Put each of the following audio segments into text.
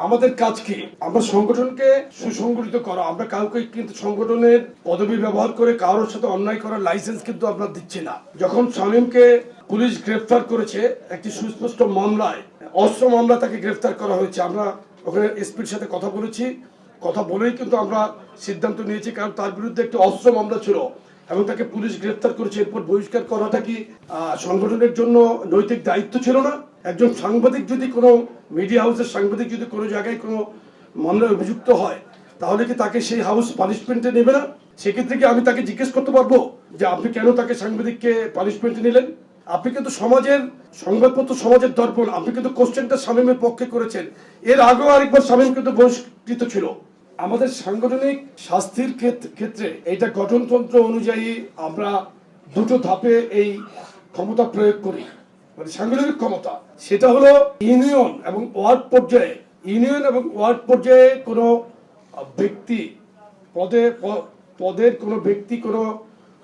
আমাদের কাজ কি? আমরা সংগঠনকে সুসংগঠিত করা। আমরা কাউকে কিন্তু সংগঠনের পদবি ব্যবহার করে কারোর সাথে অন্যায় করার লাইসেন্স কিন্তু আমরা দিচ্ছি না। যখন শামীমকে পুলিশ গ্রেফতার করেছে একটি সুস্পষ্ট মামলায়, অস্ত্র মামলা, তাকে গ্রেফতার করা হয়েছে। আমরা ওখানে এসপির সাথে কথা বলেছি, কথা বলেই কিন্তু আমরা সিদ্ধান্ত নিয়েছি, কারণ তার বিরুদ্ধে একটি অস্ত্র মামলা ছিল এবং তাকে পুলিশ গ্রেফতার করেছে। এরপর বহিষ্কার করাটা কি সংগঠনের জন্য নৈতিক দায়িত্ব ছিল না? একজন সাংবাদিক যদি কোনো মিডিয়া হাউসের সাংবাদিক যদি কোনো জায়গায় কোনো মামলায় অভিযুক্ত হয়, তাহলে কি তাকে সেই হাউস পানিশমেন্টে নেবে না? সেক্ষেত্রে কি আমি তাকে জিজ্ঞেস করতে পারবো যে আপনি কেন তাকে সাংবাদিককে পানিশমেন্টে নিলেন? আপনি কিন্তু সমাজের সংবাদপত্র, সমাজের দর্পণ, আপনি কিন্তু কোশ্চেনটা শামীমের পক্ষে করেছেন। এর আগেও আরেকবার শামীম কিন্তু বহিষ্কৃত ছিল। আমাদের সাংগঠনিক শাস্তির ক্ষেত্রে এইটা গঠনতন্ত্র অনুযায়ী আমরা দুটো ধাপে এই ক্ষমতা প্রয়োগ করি, মানে সাংগঠনিক ক্ষমতা। সেটা হলো ইউনিয়ন এবং ওয়ার্ড পর্যায়ে। ইউনিয়ন এবং ওয়ার্ড পর্যায়ে কোনো ব্যক্তি পদের কোনো ব্যক্তি কোনো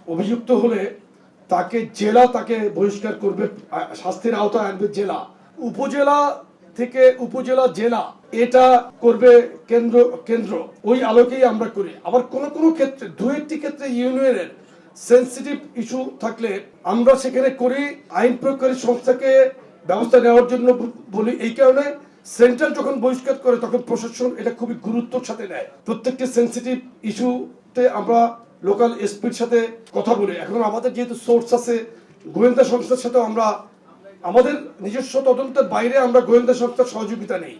অভিযুক্ত হলে তাকে জেলা তাকে বহিষ্কার করবে, শাস্তির আওতায় আনবে জেলা। উপজেলা থেকে উপজেলা, জেলা, এটা করবে কেন্দ্র। ওই আলোকেই আমরা করি। আবার কোন কোন ক্ষেত্রে, দু একটি ক্ষেত্রে ইউনিয়নের সেন্সিটিভ ইস্যু থাকলে আমরা সেখানে করি আইন প্রয়োগকারী সংস্থাকে ব্যবস্থা নেওয়ার জন্য বলি। এই কারণে সেন্ট্রাল যখন বহিষ্কার করে তখন প্রশাসন এটা খুবই গুরুত্বের সাথে নেয়। প্রত্যেকটি সেন্সিটিভ ইস্যুতে আমরা লোকাল এসপির সাথে কথা বলি। এখন আমাদের যেহেতু সোর্স আছে, গোয়েন্দা সংস্থার সাথে আমরা আমাদের নিজস্ব তদন্তের বাইরে আমরা গোয়েন্দা সংস্থার সহযোগিতা নেই।